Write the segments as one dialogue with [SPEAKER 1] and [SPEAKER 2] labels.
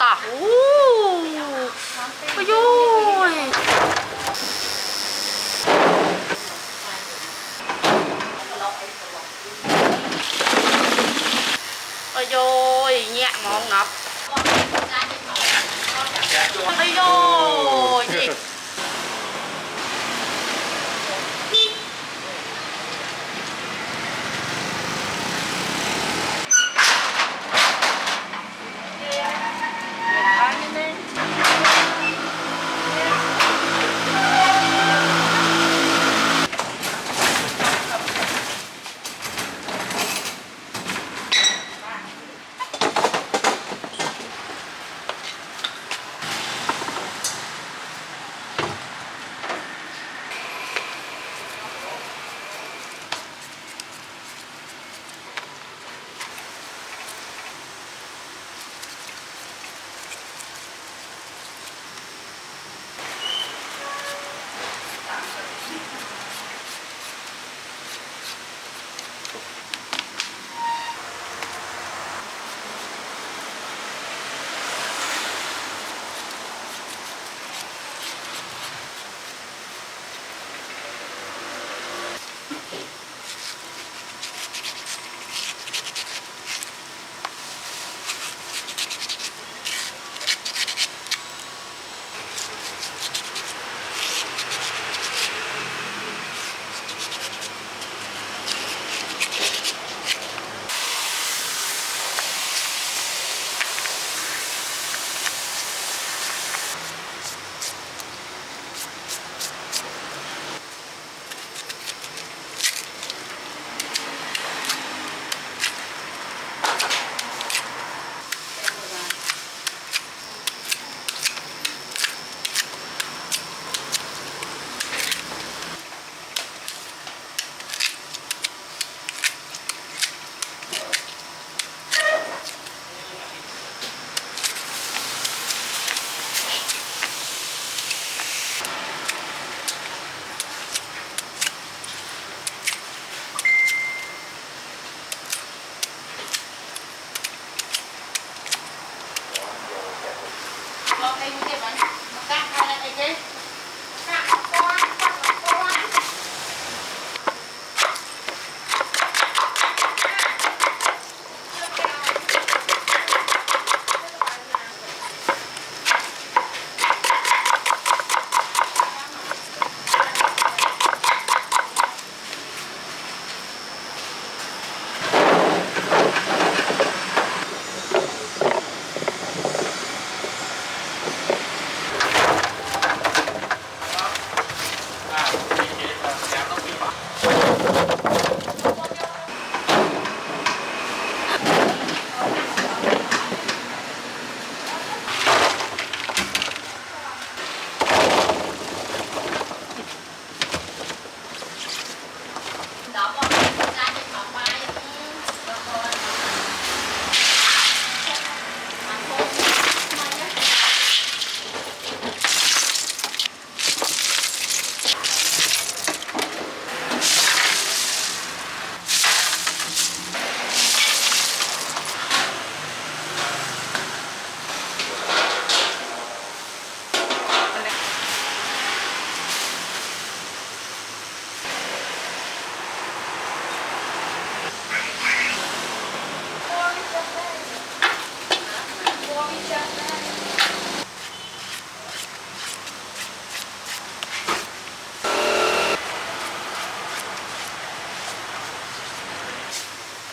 [SPEAKER 1] ตาไปยุยไปยุยแง่มองนับไปยุย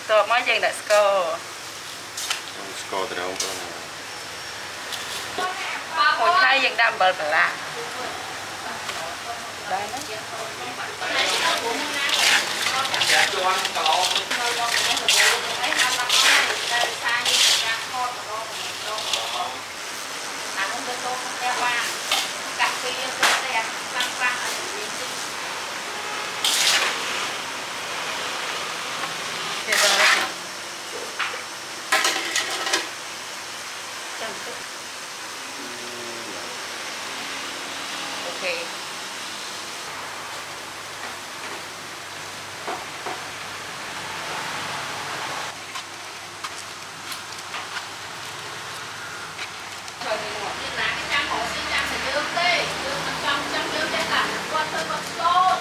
[SPEAKER 1] ตัวมันยังได้สกอร์
[SPEAKER 2] สกอร์แต่เรา
[SPEAKER 1] คนไทยยังดำเบอร์ละได้ไหมโอเค con thân vật tốt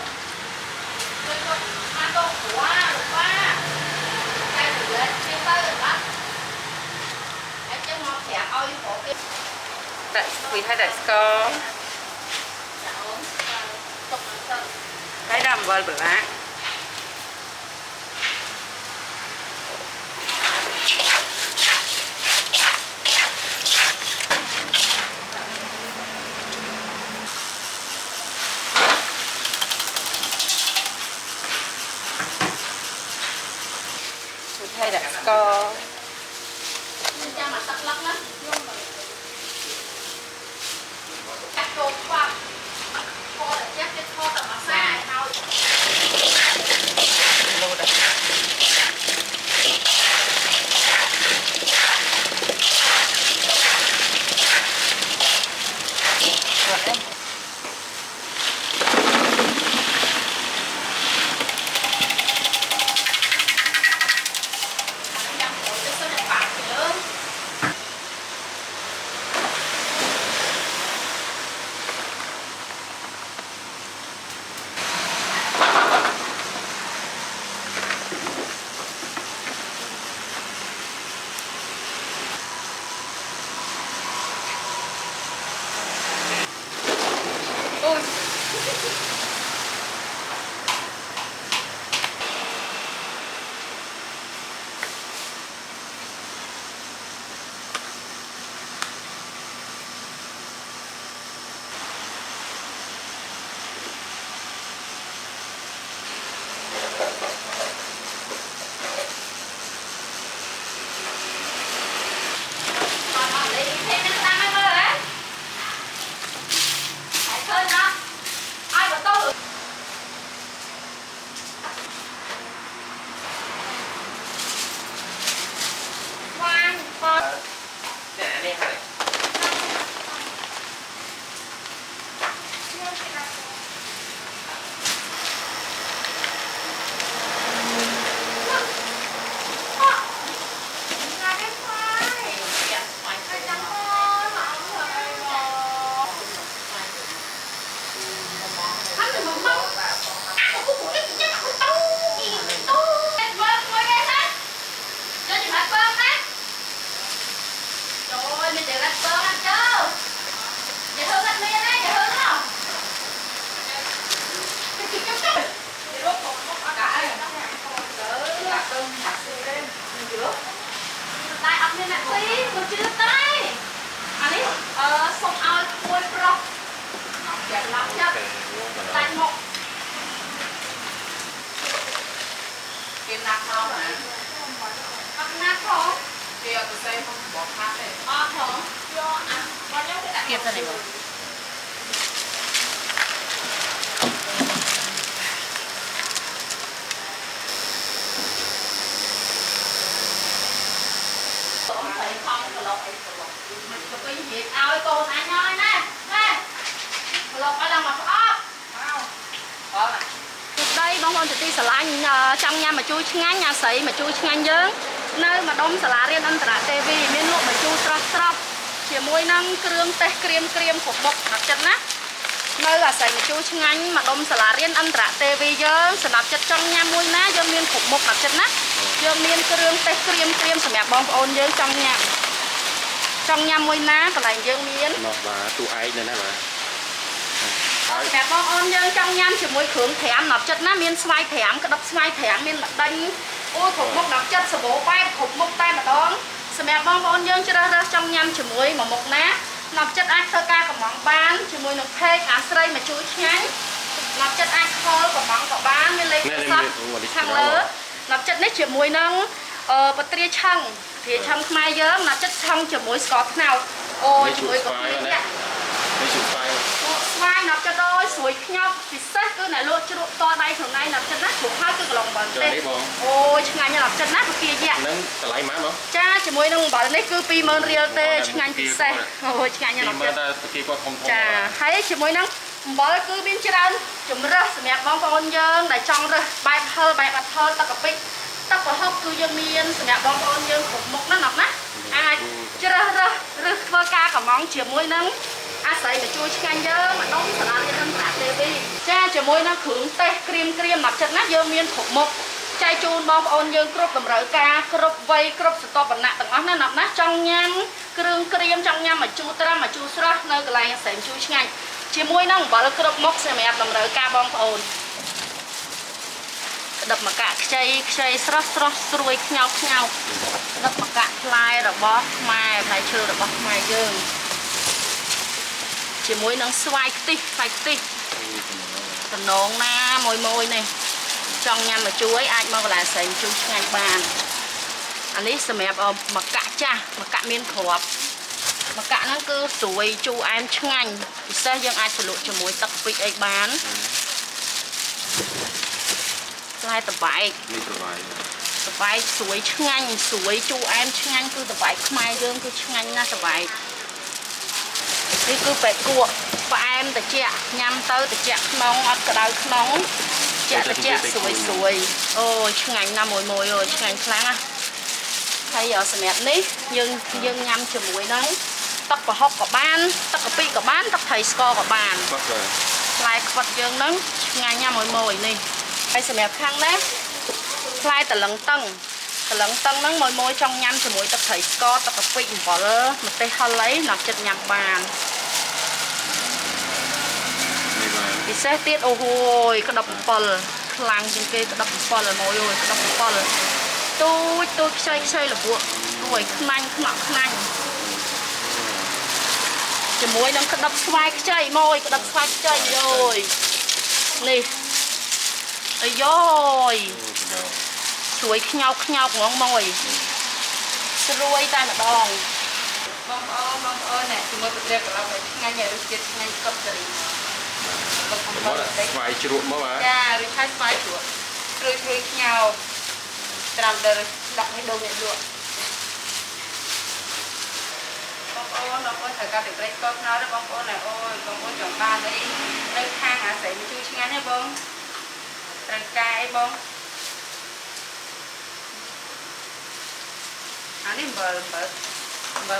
[SPEAKER 1] người con ăn đồ quá được quá cái gì đấy trên tay rồi đó cái chân ngon thẻ ơi khổ kia đại quỳ hay đại sco cái đầm vơi bữa lá hay đã có cha mà tắc lắc lắm chắc trộn qua kho là chắc cái kho tầm mà xa thôi lô đây rồi em kia ra này mà cô anh ơi nè nè lột ở đâu mà có đây bông bông thì xà la trong nhà mà chui ngán nhà sấy mà chui ngán dướng nơi mà đông xà la riêng ăn tả tê vi miên luộc mà chui trọc chỉ môi năng krương tê krem phục bọc đặc chất nát nơi là sấy mà chui ngán mà đông xà la riêng ăn tả tê vi dướng sờ nạp chất trong nhà môi ná dướng miên phục bọc đặc chất nát dướng miên krương tê krem sờ mẹ bông ôn dướng trong nhà môi ná còn lại dướng miên
[SPEAKER 2] nó và tụ ai nữa nè bà
[SPEAKER 1] mẹ con ôn dân trong nhâm chỉ mùi khưởng thèm nạp chất ná miên xoay thèm cái đập xoay thèm miên đánh ôi khủng mốc nạp chất sờ bố bay khủng mốc tay mà đón sờ mẹ con ôn dân cho ra trong nhâm chỉ mùi mà mộc ná nạp chất ác thơ ca của món bán chỉ mùi nộp phê cá sray mà chuối nhánh nạp chất ác khô của món của bán miên lấy sắp thằng lớn nạp chất nét chỉ mùi nâng bật tia chăng thì trong mai dớm nạp chất xong chỉ mùi scott nào ôi chỉ mùi có tia vai nạp cho đôi suối nhóc thì xét cứ này luôn cho to đây thường nay nạp chân nát thuộc hai cứ lòng bẩn tên ôi ngày như nạp chân nát kia dạ cha chỉ muốn nông bảo đấy cứ pi mơn riêu tê ngày thì xe ôi ngày như nạp chân cha thấy chỉ muốn nông bảo cứ bên trên ăn chúng rất mẹ bóng con dân đại trong rồi bài bạc thơ ta cặp pích ta có học cứ dân miên mẹ bóng con dân khủng mục nó nạp nát ai chưa ra vơ ca cả món chỉ muốn nông អាស្រ័យទៅជួយឆ្ងាញ់យើងម្ដងស្ដាប់យើងនឹងតាទេវីចាជាមួយនឹងគ្រឿងទេសក្រៀមមកចិត្តណាយើងមានគ្រប់មុខចែកជូនបងប្អូនយើងគ្រប់តម្រូវការគ្រប់វ័យគ្រប់ស្រទាប់វណ្ណៈទាំងអស់ណាណាចង់ញ៉ាំគ្រឿងក្រៀមចង់ញ៉ាំមកជូរត្រាំមកជូរស្រស់នៅកន្លែងសែមជួយឆ្ងាញ់ជាមួយនឹងអំបិលគ្រប់មុខសម្រាប់តម្រូវការបងប្អូនក្តឹបមកកាក់ខ្ចីស្រស់ស្រួយខ្ញោកក្តឹបមកកាក់ផ្លែរបស់ខ្មែរផ្លែឈើរបស់ខ្មែរយើងជាមួយនឹងស្វាយខ្ទិះតំណងណាមួយនេះចង់ញ៉ាំមកជួយអាចមកកន្លែងសែងជួយឆ្ងាញ់បានអានេះសម្រាប់មកកាក់ចាស់មកកាក់មានគ្រាប់មកកាក់ហ្នឹងគឺស្រួយជូរអែមឆ្ងាញ់ពិសេសយើងអាចជ្រលក់ជាមួយទឹកពីអីបានផ្លែតបែក
[SPEAKER 2] នេះតបែក
[SPEAKER 1] ស្រួយឆ្ងាញ់ស្រួយជូរអែមឆ្ងាញ់គឺតបែកខ្មែរយើងគឺឆ្ងាញ់ណាស់តបែកនេះគឺបែកគក់ផ្អែមត្រជាក់ញ៉ាំទៅត្រជាក់ក្នុងអត់ក្តៅក្នុងត្រជាក់ស្រួយអូឆ្ងាញ់ណាស់មួយអូឆ្ងាញ់ខ្លាំងណាស់ហើយសម្រាប់នេះយើងញ៉ាំជាមួយនឹងទឹកប្រហុកក៏បានទឹកកាពិក៏បានទឹកត្រីស្ករក៏បានផ្លែខ្វិតយើងហ្នឹងឆ្ងាញ់ណាស់មួយនេះហើយសម្រាប់ខាងនេះផ្លែតលឹងតឹងហ្នឹងមួយចង់ញ៉ាំជាមួយទឹកត្រីស្ករទឹកកាពិអំបិលម្ទេសហឹរអីnakចិត្តញ៉ាំបានពិសេសទៀតអូហូយក្តឹបអំបិលខ្លាំងជាងគេក្តឹបអំបិលមួយអូយក្តឹបអំបិលទូចខ្ចីលបួករួយខ្នាញ់ខ្នក់ខ្នាញ់ជាមួយនឹងក្តឹបស្វាយខ្ចីមួយក្តឹបស្វាយខ្ចីយោយនេះអាយោយស្រួយខ្ញោកហ្មងមួយស្រួយតែម្ដងបងប្អូននេះជាមួយប្រទេសកន្លងឲ្យឆ្ងាញ់ហើយរសជាតិឆ្ងាញ់កប់សេរី
[SPEAKER 2] ស្វាយជ្រក់មកបាទ
[SPEAKER 1] ចាឬឆាស្វាយជ្រក់ព្រួយខ្ញោកត្រាំទៅដាក់ឲ្យដូងអ្នកលក់បងប្អូនត្រូវការទឹកព្រៃស្ករខ្នោតបងប្អូនអូយបងប្អូនចង់បានអីនៅខាងអាស្រ័យមកជួយឆ្ងាញ់ទេបងត្រូវការអីបងអានេះបើ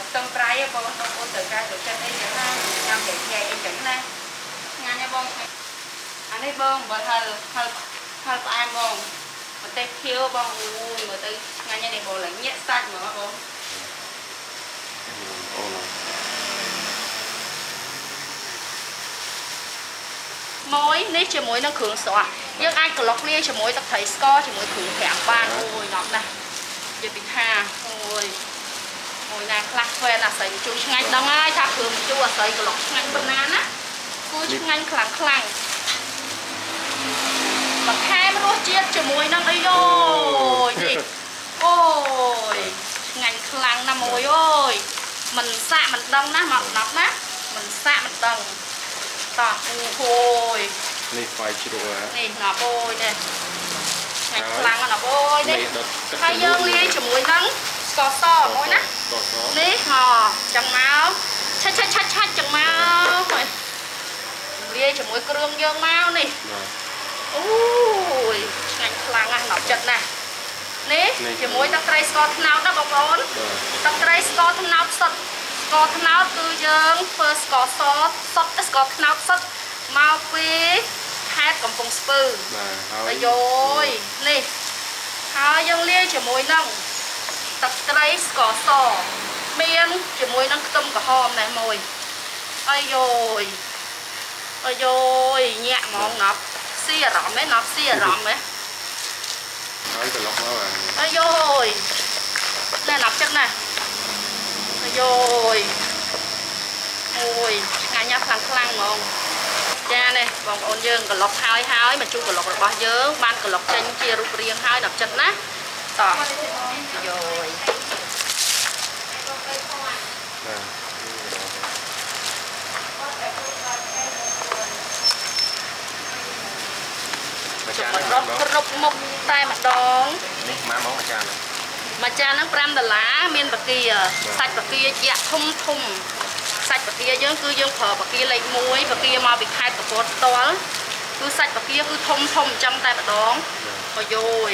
[SPEAKER 1] ផ្ទឹមប្រៃបងប្អូនត្រូវការចូលចិត្តអីចឹងណាញ៉ាំតែញ៉ៃអីចឹងណាឆ្ងាញ់ទេបងអានេះបងបើហឹលផ្អែមបងម្ទេសខៀវបងអូយមើលទៅឆ្ងាញ់នេះបងឡើងញាក់សាច់ហ្មងបងមួយនេះជាមួយនឹងគ្រឿងស្រស់យើងអាចក្លុកលាយជាមួយទឹកត្រីស្ករជាមួយគ្រឿងប្រាំងបានអូយណប់ណាស់និយាយពីថាអូយមួយណាខ្លះខ្វែនអាស្រ័យជួយឆ្ងាញ់ដឹងហើយថាគ្រឿងជូរអាស្រ័យក្លុកឆ្ងាញ់ប៉ុណ្ណាណាគួរឆ្ងាញ់ខ្លាំងបន្ថែមរសជាតិជាមួយនឹងអីយោយនេះអូយឆ្ងាញ់ខ្លាំងណាស់មួយអូយមិនសាក់មិនដឹងណាមកណប់ណាមិនសាក់មិនដឹងតោះអូយ
[SPEAKER 2] នេះស្វាយជ្រក់
[SPEAKER 1] នេះណប់អូយនេះឆ្ងាញ់ខ្លាំងណាស់ណប់អូយនេះហើយយើងលាយជាមួយនឹងស្ករសមួយណានេះចឹងមកឆាច់ចឹងមកលាយជាមួយគ្រឿងយើងមកនេះអូយឆ្ងាញ់ខ្លាំងណាស់ណប់ចិត្តណាស់នេះជាមួយទឹកត្រីស្ករត្នោតណាបងប្អូនទឹកត្រីស្ករត្នោតសុទ្ធស្ករត្នោតគឺយើងធ្វើស្ករសសុទ្ធស្ករត្នោតសុទ្ធមកពីខេត្តកំពង់ស្ពឺអាយយនេះហើយយើងលាយជាមួយនឹងទឹកត្រីស្ករសមានជាមួយនឹងខ្ទឹមក្រហមដែរមួយអាយយញាក់ហ្មងណប់ស៊ីអារម្មណ៍ណប់ស៊ីអារម្មណ៍
[SPEAKER 2] ហើយក្លុកមកបាទ
[SPEAKER 1] អាយយណែណប់ចិត្តណាអាយយអូយឆ្ងាញ់ណាស់ខ្លាំងហ្មងចានេះបងប្អូនយើងក្លុកហើយមកជួបក្លុករបស់យើងបានក្លុកចេញជារូបរាងហើយណប់ចិត្តណាតោះយយគ្រប់មុខតែម្ដង
[SPEAKER 2] នេះម៉ាមកមួយចាន
[SPEAKER 1] ហ្នឹង$5មានបាគាសាច់បាគាជាក់ធំសាច់បាគាយើងគឺយើងប្រើបាគាលេខ1បាគាមកពីខេត្តកំពតផ្ទាល់គឺសាច់បាគាគឺធំអញ្ចឹងតែម្ដងក៏យោយ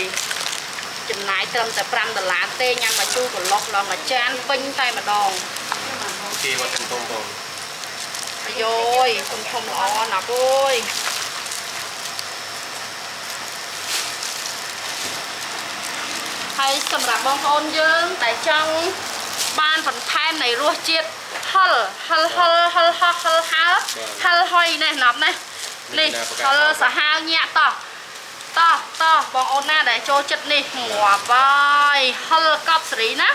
[SPEAKER 1] ចំណាយត្រឹមតែ$5ទេញ៉ាំមកជូរក្លុកឡើងមួយចានពេញតែម្ដង
[SPEAKER 2] គេមកធំបង
[SPEAKER 1] rồi cùng thùng lọ nạp ơi hay sầm rạp bông ôn dương tại trong ban phần thêm này rùa chiết hal hal hal hal hal hal hal hal hoi này nạp này nè hal xã hao nhẹ to to to bông ôn na để cho chất nè ngọa vai hal cọp sỉ ná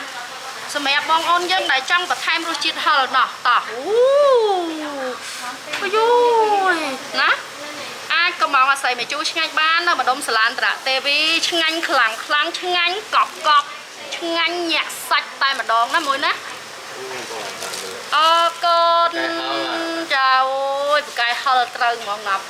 [SPEAKER 1] สมัยบองออนยังได้จังกับไทม์รูจิตฮอลเนาะต่อยุยนะก็มองมาใส่ไม่จูช่างบ้านนะมาดมสลานตระเตวีช่างคลังคลังช่างกอบกอบช่างแยกสักตายมาดองนะมวยนะก็เจ้าไก่ฮอลตรึงมองงับ